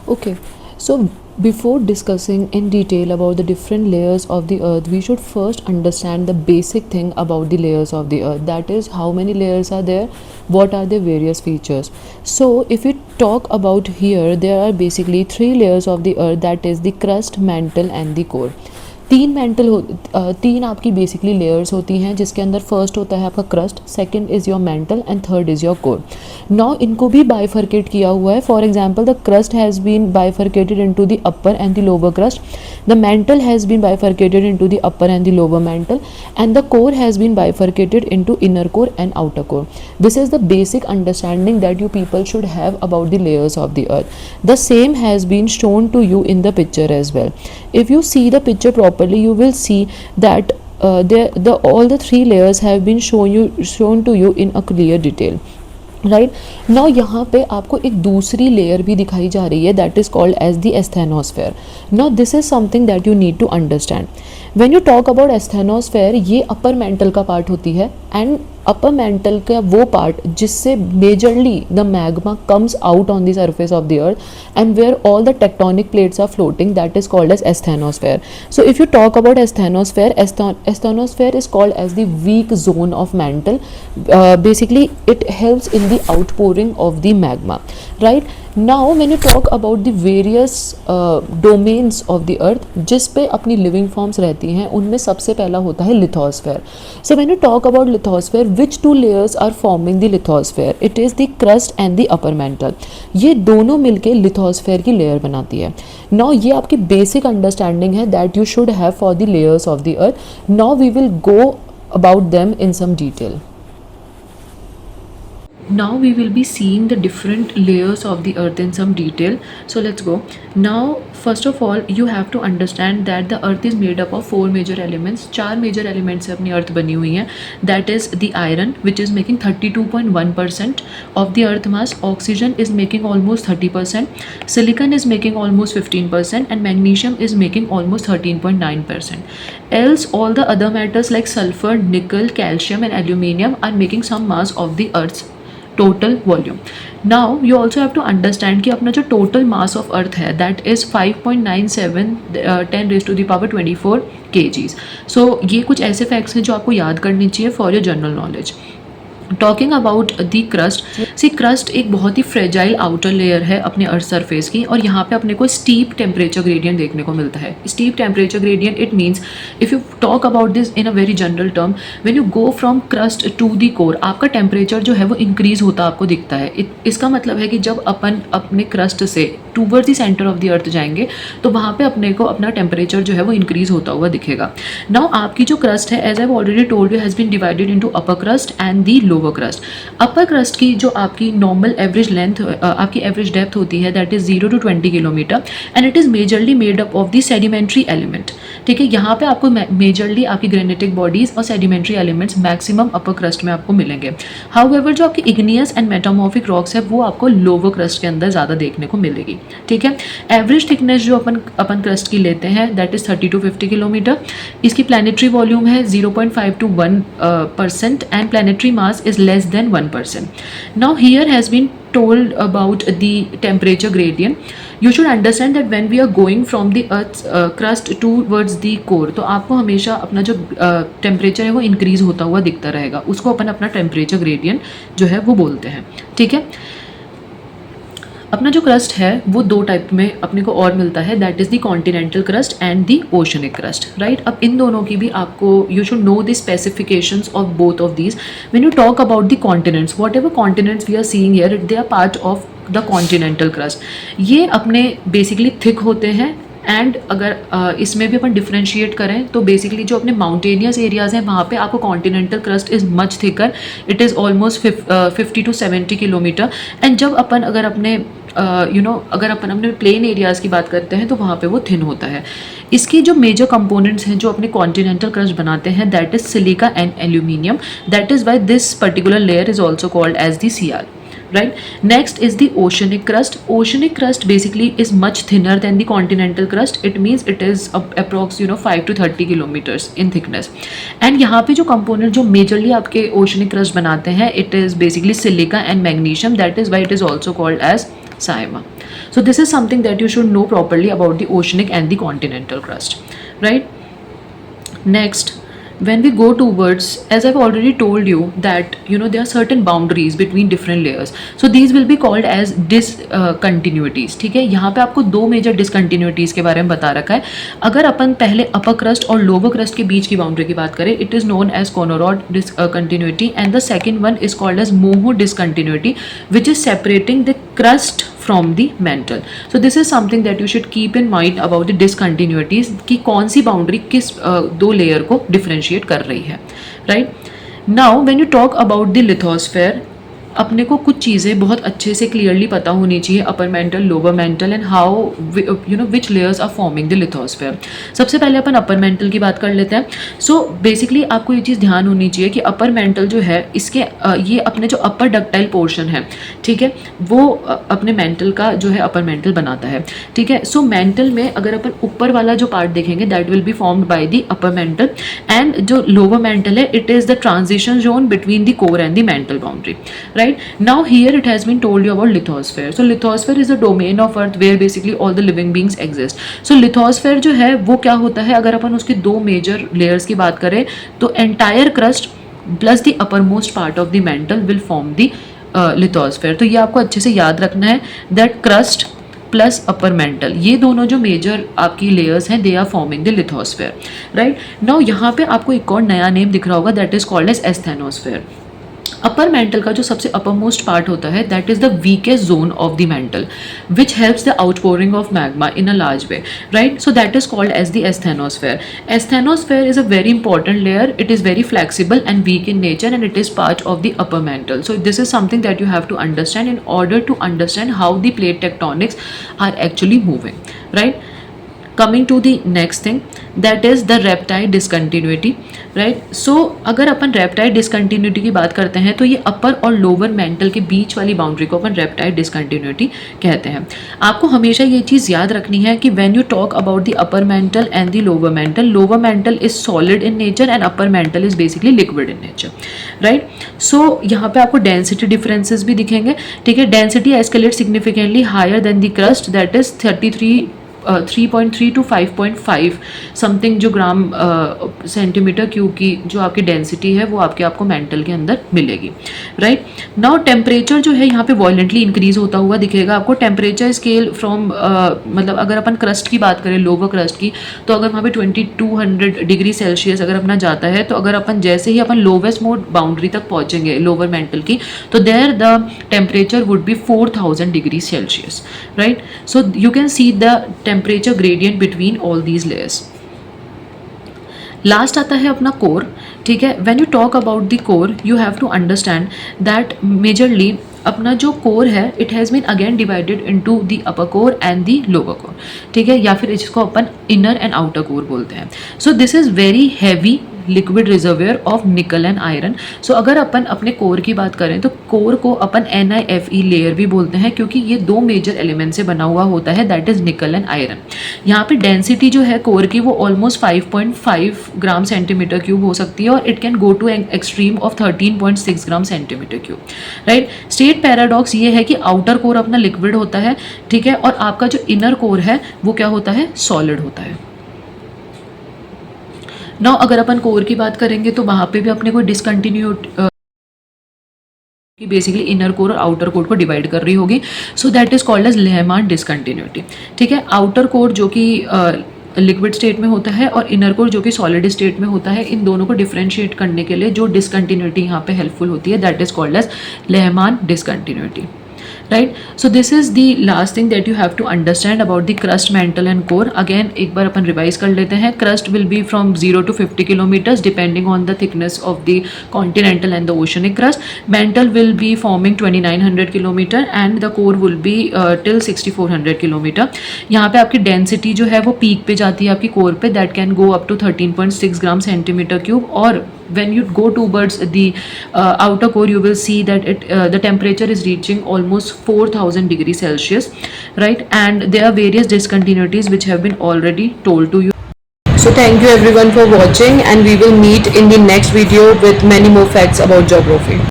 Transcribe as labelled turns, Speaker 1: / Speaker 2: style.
Speaker 1: Okay, so before discussing in detail about the different layers of the earth, we should first understand the basic thing about the layers of the earth. That is, how many layers are there, what are the various features. So, if we talk about here, there are basically three layers of the earth, that is the crust, mantle, and the core. तीन आपकी basically layers होती हैं, जिसके अंदर first होता है आपका crust, second is your mantle and third is your core. Now इनको भी बाइफर्केट किया हुआ है. For example the crust has been bifurcated into the upper and the lower crust, the mantle has been bifurcated into the upper and the lower mantle, and the core has been bifurcated into inner core and outer core. This is the basic understanding that you people should have about the layers of the earth. The same has been shown to you in the picture as well. If you see the picture properly, you will see that all the three layers have been shown to you in a clear detail. Right now यहाँ पे आपको एक दूसरी layer भी दिखाई जा रही है, that is called as the asthenosphere. Now this is something that you need to understand. When you talk about asthenosphere, ये अपर मेंटल का पार्ट होती है, एंड अपर मेंटल का वो पार्ट जिससे majorly the magma comes out on the surface of the earth and where all the tectonic plates are floating, that is called as asthenosphere. So if you talk about asthenosphere, asthenosphere is called as the weak zone of mantle. Basically it helps in the outpouring of the magma. Right now when you talk about the various domains of the earth जिस पे अपनी living forms रहती हैं, उनमें सबसे पहला होता है lithosphere. So when you talk about lithosphere, which two layers are forming the lithosphere? It is the crust and the upper mantle. ये दोनों मिलके lithosphere की layer बनाती है. Now ये आपकी basic understanding है that you should have for the layers of the earth. Now we will go about them in some detail. Now we will be seeing the different layers of the earth in some detail. So let's go. Now first of all you have to understand that the earth is made up of four major elements. चार major elements से अपनी earth बनी हुई हैं. That is the iron, which is making 32.1% of the earth mass. Oxygen is making almost 30%. Silicon is making almost 15%, and magnesium is making almost 13.9%. Else all the other metals like sulfur, nickel, calcium and aluminium are making some mass of the earth's total volume. Now you also have to understand कि अपना जो total mass of earth है that is 5.97 10⁻⁴ kgs. सो ये कुछ ऐसे facts हैं जो आपको याद करनी चाहिए for your general knowledge. Talking about the crust, सी क्रस्ट एक बहुत ही फ्रेजाइल आउटर लेयर है अपने अर्थ सरफेस की, और यहाँ पे अपने को स्टीप टेम्परेचर ग्रेडियंट देखने को मिलता है. Steep temperature gradient it means if you talk about this in a very general term, when you go from crust to the core, आपका टेम्परेचर जो है वो इंक्रीज होता आपको दिखता है. इसका मतलब है कि जब अपन अपने क्रस्ट से towards the centre of the अर्थ जाएंगे तो वहाँ पे अपने को अपना टेम्परेचर जो है वो इंक्रीज होता हुआ दिखेगा. नाउ आपकी जो क्रस्ट है, as I already told you, has been divided into upper crust and the lower crust. Upper crust की जो आपकी नॉर्मल एवरेज लेंथ, आपकी एवरेज डेप्थ होती है that is 0 to 20 kilometre, and it is majorly made up of the sedimentary element. ठीक है, यहाँ पे आपको मेजरली आपकी ग्रेनेटिक बॉडीज और sedimentary elements maximum upper crust में आपको मिलेंगे. हाउएवर जो आपकी इग्नियस एंड मेटामॉर्फिक रॉक्स है वो आपको लोअर क्रस्ट के अंदर ज़्यादा देखने को मिलेगी. ठीक है, एवरेज थिकनेस जो अपन क्रस्ट की लेते हैं दैट इज़ 30 to 50 किलोमीटर. इसकी प्लानिटरी वॉल्यूम है 0.5 to 1% and planetary mass is less than 1%. Now here has been told about the temperature gradient. You should understand that when we are going from the earth's crust towards the core, तो आपको हमेशा अपना जो temperature है वो increase होता हुआ दिखता रहेगा. उसको अपन अपना टेम्परेचर ग्रेडियंट जो है वो बोलते हैं. ठीक है, अपना जो क्रस्ट है वो दो टाइप में अपने को और मिलता है, that is the continental crust and the oceanic crust. Right, अब इन दोनों की भी आपको you should know the specifications of both of these. When you talk about the continents, whatever continents we are seeing here, they are part of the continental crust. ये अपने basically thick होते हैं, and अगर इसमें भी अपन differentiate करें तो basically जो अपने माउंटेनियस एरियाज़ हैं वहाँ पे आपको continental crust is much thicker, it is almost 50 to 70 kilometre. And जब अपन अगर अपने अगर अपन अपने प्लेन एरियाज़ की बात करते हैं तो वहाँ पे वो थिन होता है. इसकी जो मेजर कंपोनेंट्स हैं जो अपने कॉन्टिनेंटल क्रस्ट बनाते हैं that is silica and aluminium. That is why this particular layer is also called as the CR. right? Next is the oceanic crust. Oceanic crust basically is much thinner than the continental crust. It means it is approx 5 to 30 kilometers in thickness. And यहाँ पे जो component जो majorly आपके oceanic crust बनाते हैं, it is basically silica and magnesium. That is why it is also called as sima. So this is something that you should know properly about the oceanic and the continental crust, right? Next, when we go towards, as I've already told you that there are certain boundaries between different layers, so these will be called as discontinuities. ठीक है, यहाँ पे आपको दो major discontinuities के बारे में बता रखा है. अगर अपन पहले अपर क्रस्ट और लोअर क्रस्ट के बीच की बाउंड्री की बात करें, it is known as Conrad discontinuity, and the second one is called as Moho discontinuity, which is separating the crust from the mantle. So this is something that you should keep in mind about the discontinuities कि कौन सी boundary किस दो layer को differentiate कर रही है, right? Now when you talk about the lithosphere, अपने को कुछ चीज़ें बहुत अच्छे से क्लियरली पता होनी चाहिए, upper mantle, lower mantle, and how which layers are forming the lithosphere. सबसे पहले अपन अपर मेंटल की बात कर लेते हैं. सो बेसिकली आपको ये चीज़ ध्यान होनी चाहिए कि अपर मेंटल जो है इसके ये अपने जो अपर डक्टाइल पोर्शन है, ठीक है, वो अपने मेंटल का जो है अपर मेंटल बनाता है. ठीक है, सो मेंटल में अगर अपन ऊपर वाला जो पार्ट देखेंगे that will be formed by the upper mental, and जो लोअर मेंटल है it is the transition zone between the core and the mental boundary, right? Now here it has been told you about lithosphere. So lithosphere is a domain of earth where basically all the living beings exist. So lithosphere जो है वो क्या होता है, अगर अपन उसके दो major layers की बात करें तो entire crust plus the uppermost part of the mantle will form the lithosphere. तो ये आपको अच्छे से याद रखना है that crust plus upper mantle, ये दोनों जो मेजर आपकी लेयर्स हैं, they are forming the lithosphere, right? Now यहाँ पे आपको एक और नया नेम दिख रहा होगा, that is called as asthenosphere. Upper mantle का जो सबसे अपर मोस्ट पार्ट होता है that is the weakest zone of the mantle which helps the outpouring of magma in a large way, right? So that is called as the asthenosphere. Asthenosphere is a very important layer. It is very flexible and weak in nature and it is part of the upper mantle. So this is something that you have to understand in order to understand how the plate tectonics are actually moving, right? Coming to the next thing, that is the reptile discontinuity, right? So अगर अपन reptile discontinuity की बात करते हैं तो ये अपर और lower mental के बीच वाली बाउंड्री को अपन reptile discontinuity कहते हैं. आपको हमेशा ये चीज़ याद रखनी है कि when you talk about the upper mental and the lower mental is solid in nature and upper mental is basically liquid in nature, right? So यहाँ पे आपको density differences भी दिखेंगे, ठीक है? Density escalates significantly higher than the crust, that is 3.3 to 5.5 something जो ग्राम centimetre cube की जो आपकी डेंसिटी है वो आपको मेंटल के अंदर मिलेगी, राइट? नाउ टेम्परेचर जो है यहाँ पे वॉयलेंटली इंक्रीज होता हुआ दिखेगा आपको. टेम्परेचर स्केल फ्रॉम मतलब अगर अपन क्रस्ट की बात करें, लोअर क्रस्ट की, तो अगर वहाँ पे 2200 डिग्री सेल्सियस अगर अपना जाता है, तो अगर अपन जैसे ही अपन लोवेस्ट मोड बाउंड्री तक पहुँचेंगे लोअर मेंटल की, तो there the temperature would be 4000 degree Celsius, right? So you can see the temperature gradient between all these layers. Last आता है अपना कोर, ठीक है? When you talk about the core, you have to understand that majorly अपना जो core है it has been again divided into the upper core and the lower core, ठीक है? या फिर इसको अपन इनर एंड आउटर कोर बोलते हैं. So this is very heavy liquid reservoir of nickel and iron. So अगर अपन अपने कोर की बात करें तो कोर को अपन NiFe लेयर भी बोलते हैं क्योंकि ये दो मेजर एलिमेंट से बना हुआ होता है, दैट इज निकल एंड आयरन. यहाँ पे डेंसिटी जो है कोर की वो ऑलमोस्ट 5.5 ग्राम सेंटीमीटर क्यूब हो सकती है और it can go to extreme of 13.6 gram centimetre cube, right? State paradox ये है कि आउटर कोर अपना लिक्विड होता है, ठीक है, और आपका जो इनर कोर है वो क्या होता है, सॉलिड होता है. नाउ अगर अपन कोर की बात करेंगे तो वहाँ पे भी अपने को डिसकंटिन्यूट कि बेसिकली इनर कोर और आउटर कोर को डिवाइड कर रही होगी. So that is called as Lehmann discontinuity, ठीक है? आउटर कोर जो कि लिक्विड स्टेट में होता है और इनर कोर जो कि सॉलिड स्टेट में होता है, इन दोनों को डिफरेंशिएट करने के लिए जो डिसकंटिन्यूटी यहाँ पे हेल्पफुल होती है that is called as Lehmann discontinuity, right? So this is the last thing that you have to understand about the crust, mantle and core. Again एक बार अपन रिवाइज कर लेते हैं. Crust will be from 0 to 50 kilometres depending on the thickness of the continental and the oceanic crust. Mantle will be forming 2900 kilometre and the core will be till 6400 kilometre. यहाँ पे आपकी density जो है वो peak पे जाती है आपकी कोर पे, that can go up to 13.6 gram centimetre cube, और when you go towards the outer core, you will see that the temperature is reaching almost 4000 degrees Celsius, right? And there are various discontinuities which have been already told to you. So thank you everyone for watching, and we will meet in the next video with many more facts about geography.